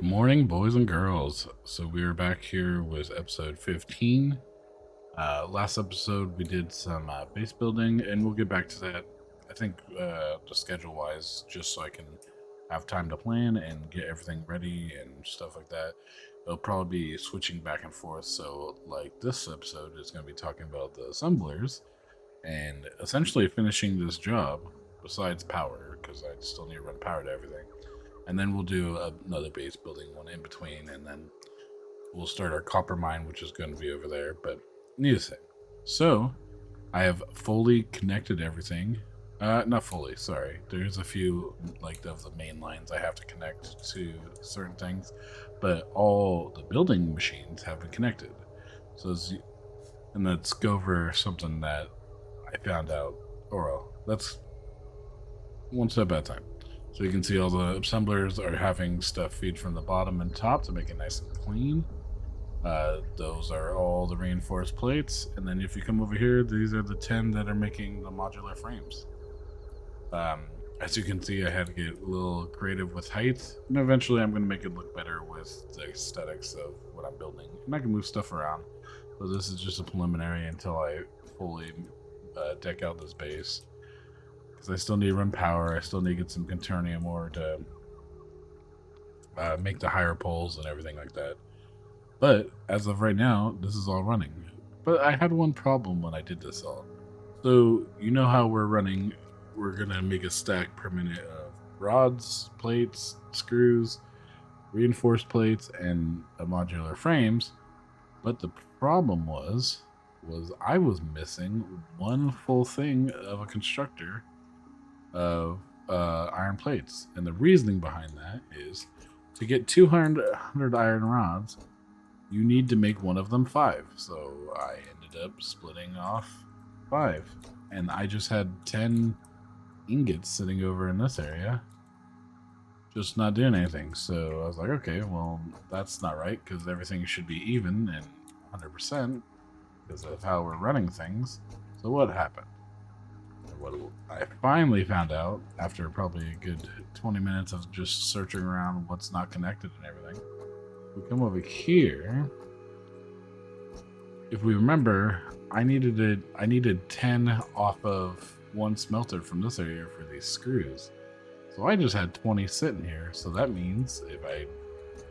Good morning, boys and girls. So we are back here with episode 15. Last episode we did some base building, and we'll get back to that. I think the schedule wise, just so I can have time to plan and get everything ready and stuff like that. It'll probably be switching back and forth. So, like this episode is going to be talking about the assemblers and essentially finishing this job. Besides power, because I still need to run power to everything, and then we'll do another base building one in between, and then we'll start our copper mine, which is going to be over there. But needless to say, so I have fully connected everything. Not fully, sorry. There's a few like of the main lines I have to connect to certain things, but all the building machines have been connected. So, and let's go over something that I found out. Or well, let's one step at a time. So you can see all the assemblers are having stuff feed from the bottom and top to make it nice and clean. Those are all the reinforced plates. And then if you come over here, these are the 10 that are making the modular frames. As you can see, I had to get a little creative with height. And eventually I'm going to make it look better with the aesthetics of what I'm building. And I can move stuff around. So this is just a preliminary until I fully deck out this base. Because I still need to run power. I still need to get some Quaternium ore to make the higher poles and everything like that. But as of right now, this is all running. But I had one problem when I did this all. So you know how we're running. We're going to make a stack per minute of rods, plates, screws, reinforced plates, and modular frames. But the problem was I was missing one full thing of a constructor of iron plates. And the reasoning behind that is to get 200 iron rods, you need to make one of them 5. So I ended up splitting off 5. And I just had 10 ingots sitting over in this area, just not doing anything. So I was like, okay, well, that's not right, because everything should be even and 100% because of how we're running things. So what happened? What I finally found out after probably a good 20 minutes of just searching around what's not connected and everything. We come over here. If we remember, I needed 10 off of one smelter from this area for these screws. So I just had 20 sitting here. So that means if I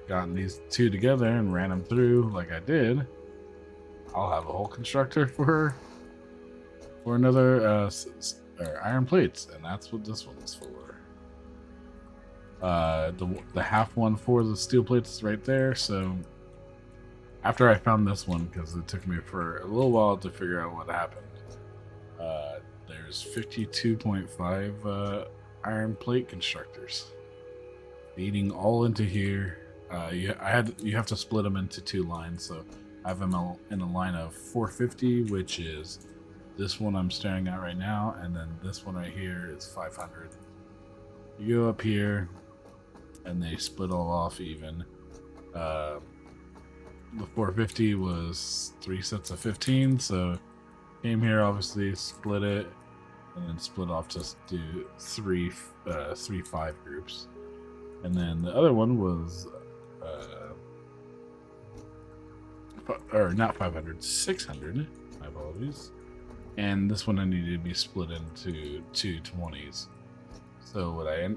gotten these two together and ran them through like I did, I'll have a whole constructor for another iron plates, and that's what this one's for. The half one for the steel plates is right there. So after I found this one, because it took me for a little while to figure out what happened, there's 52.5 iron plate constructors feeding all into here. You have to split them into 2 lines. So I have them in a line of 450, which is this one I'm staring at right now, and then this one right here is 500. You go up here, and they split all off even. The 450 was 3 sets of 15, so came here, obviously split it, and then split off to do three 5 groups. And then the other one was or not 500, 600. My apologies. And this one I needed to be split into 2 20s. So what I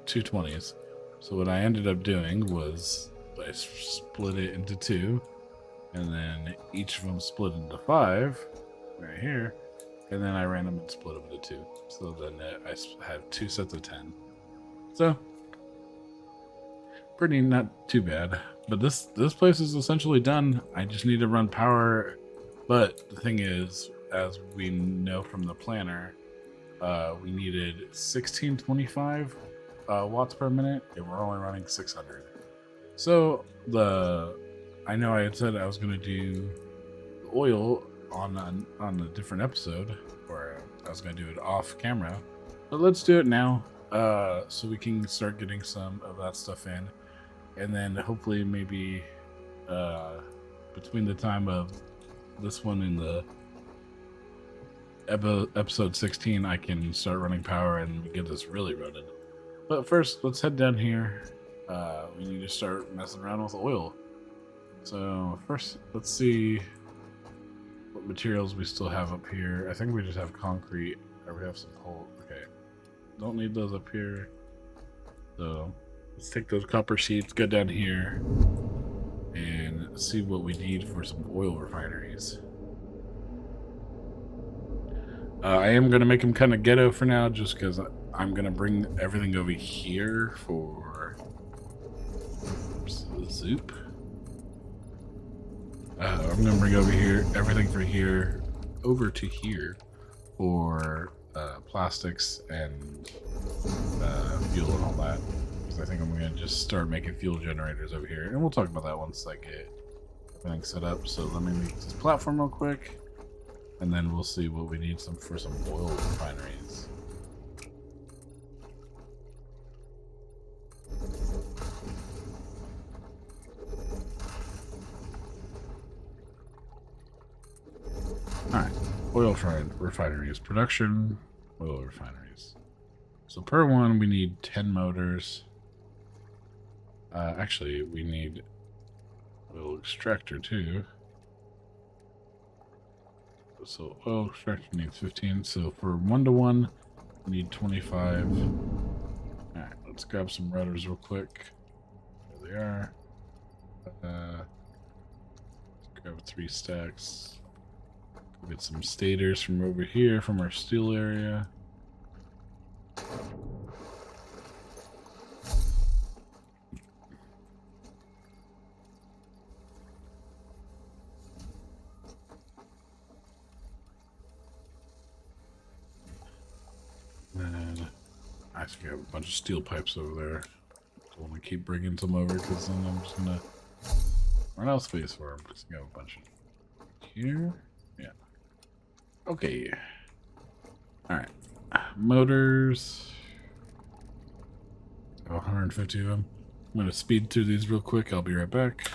2 20s. So what I ended up doing was I split it into 2, and then each of them split into 5 right here, and then I ran them and split them into 2. So then I have 2 sets of 10. So pretty not too bad. But this place is essentially done. I just need to run power. But the thing is, as we know from the planner, we needed 1625 watts per minute, and we're only running 600. So I know I had said I was going to do oil on a different episode, or I was going to do it off camera. But let's do it now, so we can start getting some of that stuff in. And then hopefully maybe between the time of this one and the episode 16, I can start running power and get this really running. But first, let's head down here. We need to start messing around with oil. So first, let's see what materials we still have up here. I think we just have concrete, or we have some coal. Okay, don't need those up here. So let's take those copper sheets, go down here, and see what we need for some oil refineries. I am going to make them kind of ghetto for now, just because I'm going to bring everything over here for Zoop. I'm going to bring over here everything for here over to here for plastics and fuel and all that. Because I think I'm going to just start making fuel generators over here. And we'll talk about that once I get everything set up. So let me make this platform real quick. And then we'll see what we need for some oil refineries. Alright, oil refineries. Production, oil refineries. So per one, we need 10 motors. Actually, we need oil extractor too. So oil extraction needs 15. So for 1-to-1, we need 25. Alright, let's grab some rotors real quick. There they are. Let's grab 3 stacks. We'll get some stators from over here from our steel area. And I think I have a bunch of steel pipes over there. Don't want to keep bringing some over because then I'm just gonna run out of space for them. Because I got a bunch of here. Yeah. Okay. All right. Motors. 150 of them. I'm gonna speed through these real quick. I'll be right back.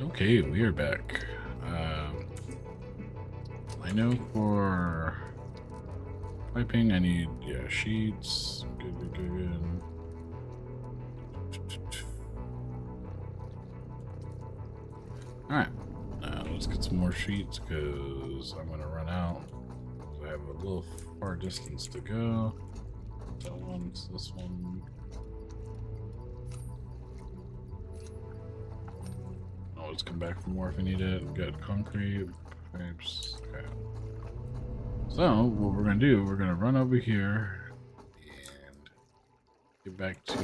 Okay, we are back. I know for piping I need, yeah, sheets. Good. Alright, let's get some more sheets because I'm going to run out. I have a little far distance to go. That one's this one. Let's come back for more if we need it. We've got concrete pipes. Okay. So what we're gonna do, we're gonna run over here and get back to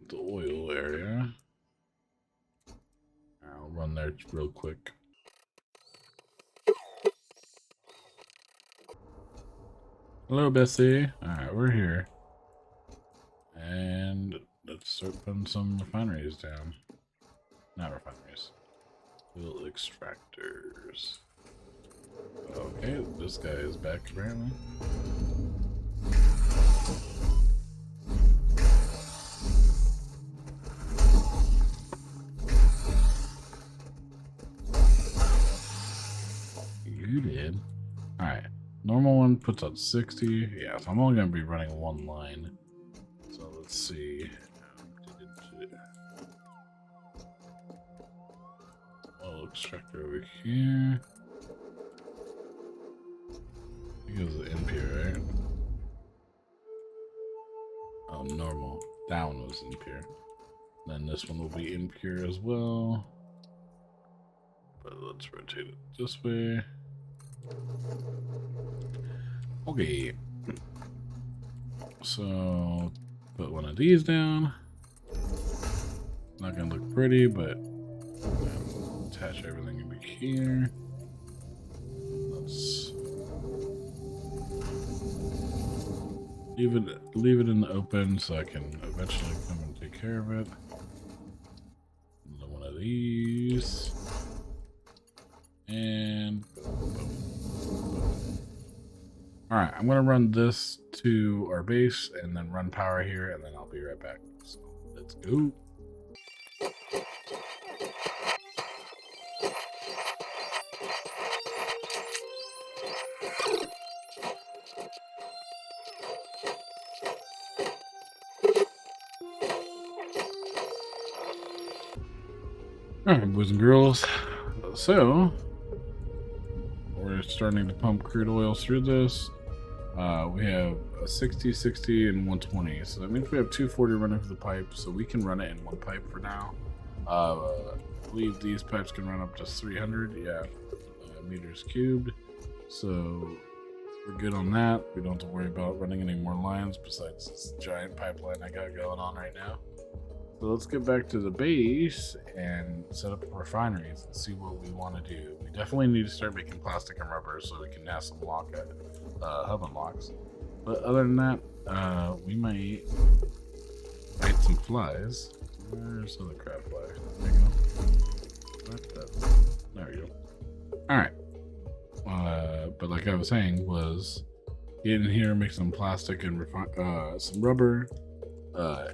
the oil area. I'll run there real quick. Hello, Bessie. Alright, we're here. And let's start putting some refineries down. Not refineries. Oil extractors. Okay, this guy is back apparently. You did. Alright. Normal one puts out 60. Yeah, so I'm only going to be running one line. So let's see. Oil extractor over here. It goes impure, right? Oh, normal. That one was impure. Then this one will be impure as well. But let's rotate it this way. Okay. So put one of these down. Not gonna look pretty, but attach everything in here. Let's leave it in the open so I can eventually come and take care of it. Another one of these. And boom. Alright, I'm gonna run this to our base and then run power here, and then I'll be right back. So let's go. Alright, boys and girls. So we're starting to pump crude oil through this. We have a 60, 60, and 120. So that means we have 240 running through the pipe, so we can run it in one pipe for now. I believe these pipes can run up to 300, meters cubed. So we're good on that. We don't have to worry about running any more lines besides this giant pipeline I got going on right now. So let's get back to the base and set up refineries and see what we want to do. We definitely need to start making plastic and rubber so we can have some hub unlocks. But other than that, we might fight some flies. Where's the crab fly? There you go. There we go. Alright. But like I was saying, was get in here, make some plastic and some rubber.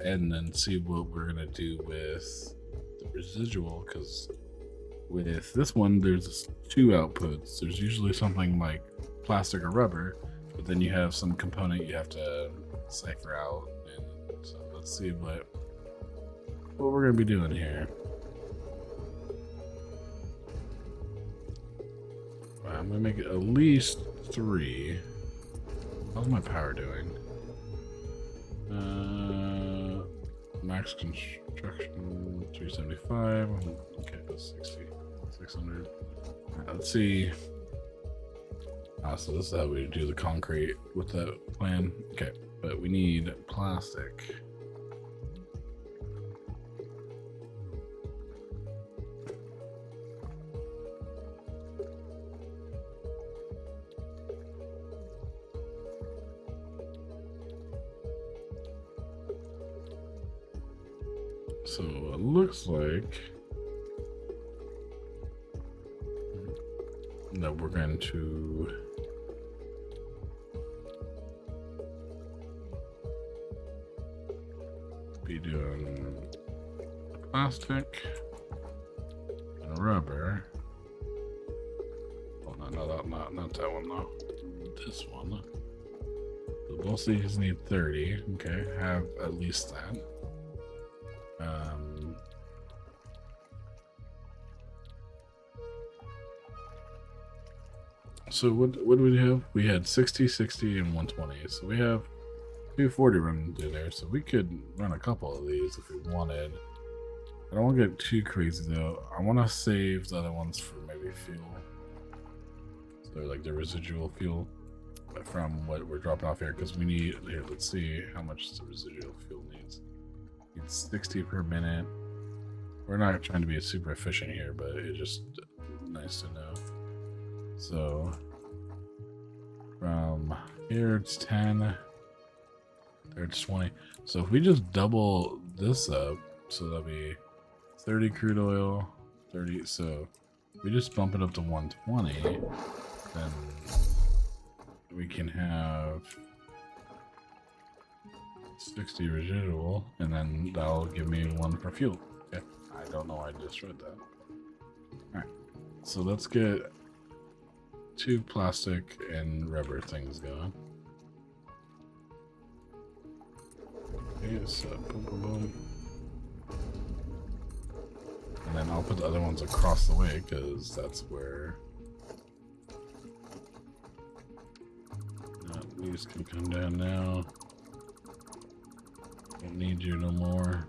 And then see what we're gonna do with the residual, because with this one there's two outputs. There's usually something like plastic or rubber, but then you have some component you have to cipher out. And so let's see what we're gonna be doing here. I'm gonna make it at least 3. How's my power doing? Max construction 375. Okay, that's 60, 600. Right, let's see. So this is how we do the concrete with that plan. Okay, but we need plastic. So it looks like that we're going to be doing plastic and rubber. Oh no, not that one though. This one. So both these need 30. Okay, have at least that. So what do we have? We had 60, 60, and 120. So we have 240 running through there. So we could run a couple of these if we wanted. I don't want to get too crazy though. I want to save the other ones for maybe fuel. So like the residual fuel from what we're dropping off here, because we need here. Let's see how much the residual fuel needs. It's 60 per minute. We're not trying to be super efficient here, but it's just nice to know. So from here it's 10, there it's 20. So if we just double this up, so that'll be 30 crude oil, 30. So we just bump it up to 120, then we can have 60 residual, and then that'll give me 1 for fuel. Okay, I don't know why I just read that. Alright, so let's get 2 plastic and rubber things going. Okay, so boom, boom, boom. And then I'll put the other ones across the way, because that's where these can come down now. Don't need you no more.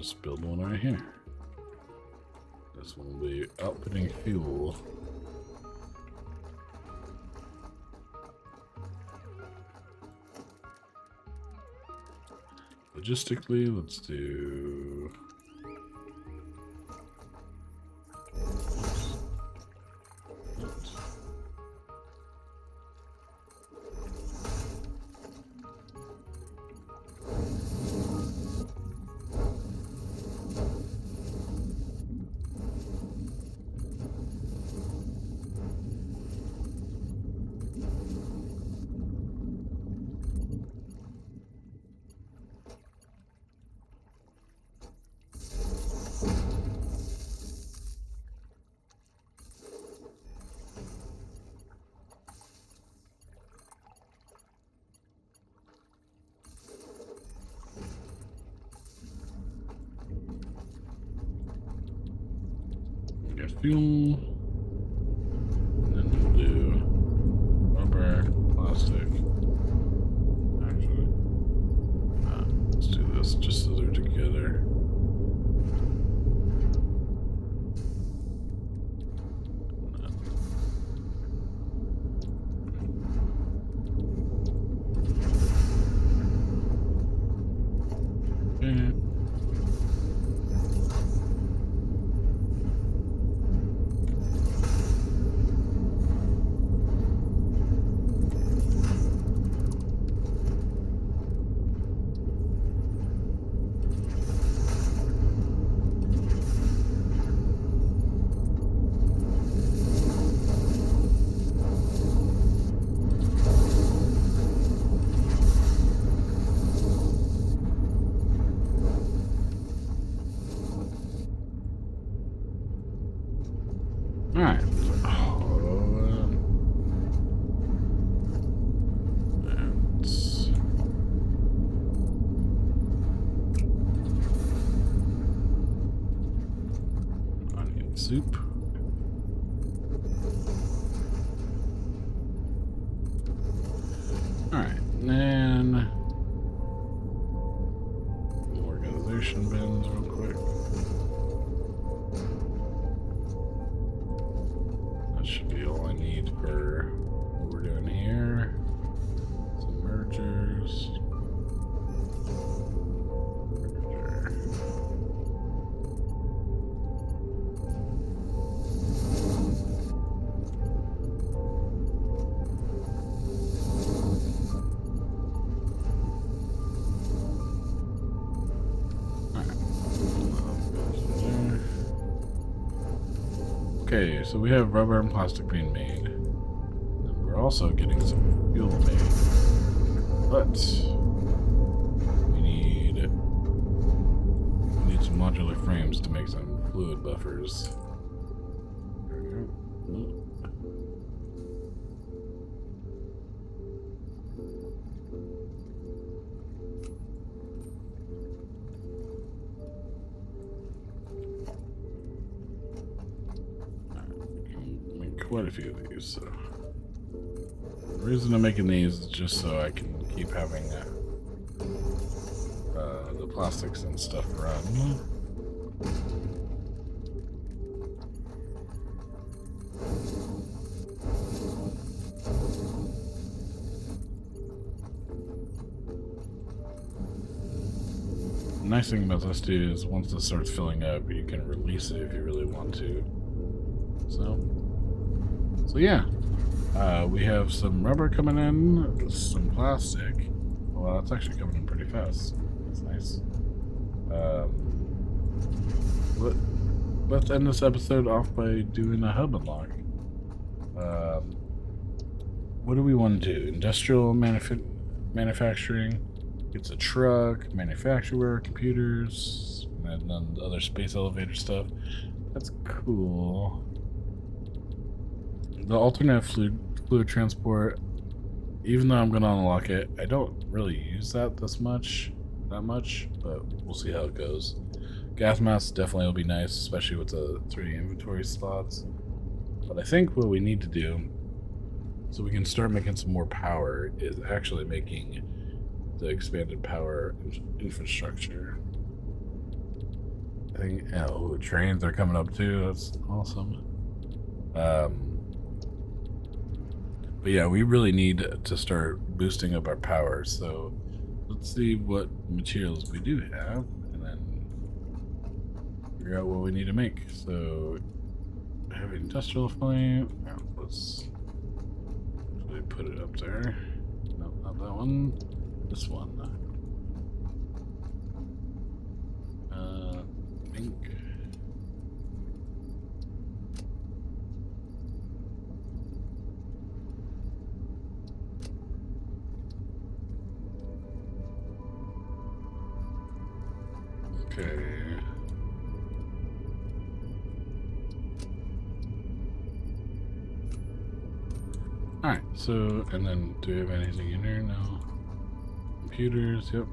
just build one right here. This one will be outputting fuel. Logistically, let's do... fuel, and then we'll do rubber, plastic. Actually, let's do this just so they're together. Okay. Alright. That's onion soup. Alright, then organization bins real quick. Should be all I need for what we're doing here. Some mergers. Merger. Okay, so we have rubber and plastic being made. And we're also getting some fuel made. But we need some modular frames to make some fluid buffers. There we go. Quite a few of these, so the reason I'm making these is just so I can keep having the plastics and stuff run. The nice thing about this too is once this starts filling up, you can release it if you really want to. So yeah, we have some rubber coming in, some plastic. Well, that's actually coming in pretty fast. That's nice. Let's end this episode off by doing a hub unlock. What do we want to do? Industrial manufacturing. It's a truck, manufacturer, computers, and then other space elevator stuff. That's cool. The alternate fluid transport, even though I'm going to unlock it, I don't really use that much, but we'll see how it goes. Gas mask definitely will be nice, especially with the 3 inventory slots. But I think what we need to do, so we can start making some more power, is actually making the expanded power infrastructure. everything. Oh, trains are coming up too. That's awesome. But yeah, we really need to start boosting up our power. So let's see what materials we do have, and then figure out what we need to make. So I have industrial flame. Now, let's actually put it up there. No, not that one. This one. Pink. Okay. Alright, so, and then do we have anything in here? No. Computers, yep.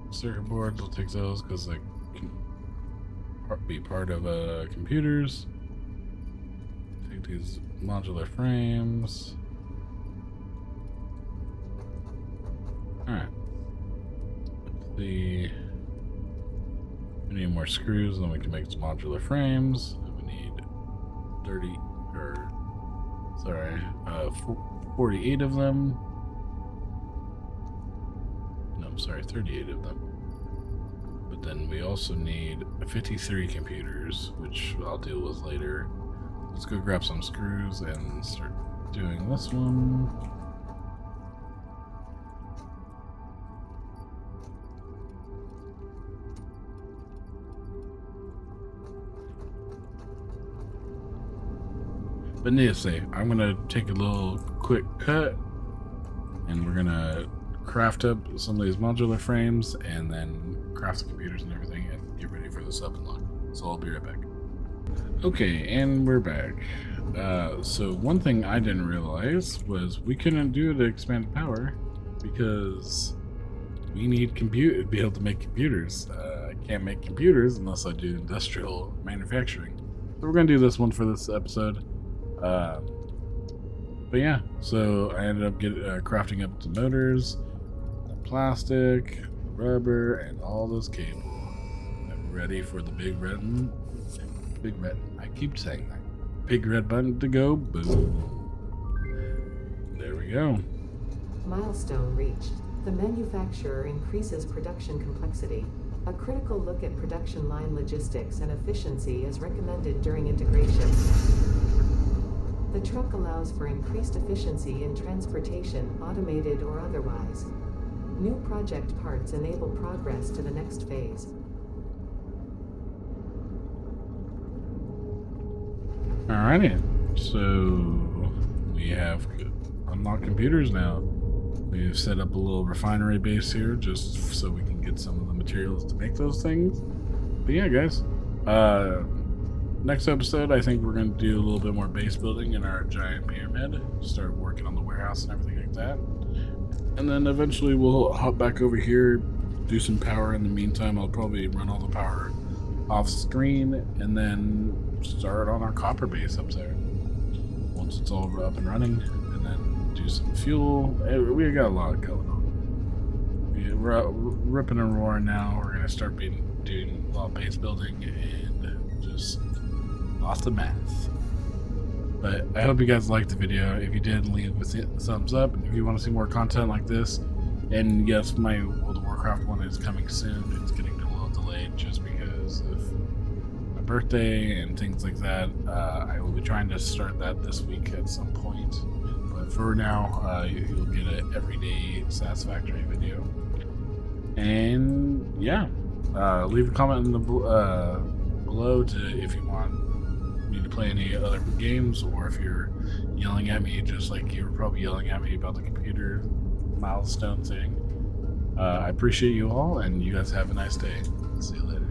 Circuit boards, we'll take those because they can be part of computers. Take these modular frames. Alright. Let's see. We need more screws, and then we can make some modular frames. And we need 48 of them. No, I'm sorry, 38 of them. But then we also need 53 computers, which I'll deal with later. Let's go grab some screws and start doing this one. But needless to say, I'm gonna take a little quick cut, and we're gonna craft up some of these modular frames, and then craft the computers and everything, and get ready for this up and lock. So I'll be right back. Okay, and we're back. So one thing I didn't realize was we couldn't do the expanded power because we need to be able to make computers. I can't make computers unless I do industrial manufacturing. So we're gonna do this one for this episode. But yeah, so I ended up crafting up the motors, the plastic, rubber, and all this cable. I'm ready for the big red. I keep saying that. Big red button to go. Boom. There we go. Milestone reached. The manufacturer increases production complexity. A critical look at production line logistics and efficiency is recommended during integration. The truck allows for increased efficiency in transportation, automated or otherwise. New project parts enable progress to the next phase. Alrighty, so we have unlocked computers now. We've set up a little refinery base here just so we can get some of the materials to make those things. But yeah, guys, next episode, I think we're going to do a little bit more base building in our giant pyramid. Start working on the warehouse and everything like that. And then eventually we'll hop back over here, do some power. In the meantime, I'll probably run all the power off screen and then start on our copper base up there. Once it's all up and running, and then do some fuel. We got a lot going on. We're ripping and roaring now. We're going to start doing a lot of base building and just lots of math. But I hope you guys liked the video. If you did, leave a thumbs up. If you want to see more content like this, and yes, my World of Warcraft one is coming soon. It's getting a little delayed just because of my birthday and things like that. I will be trying to start that this week at some point. But for now, you'll get an everyday Satisfactory video. And yeah, leave a comment in the below if you want me to play any other games, or if you're yelling at me just like you were probably yelling at me about the computer milestone thing. I appreciate you all, and you guys have a nice day. See you later.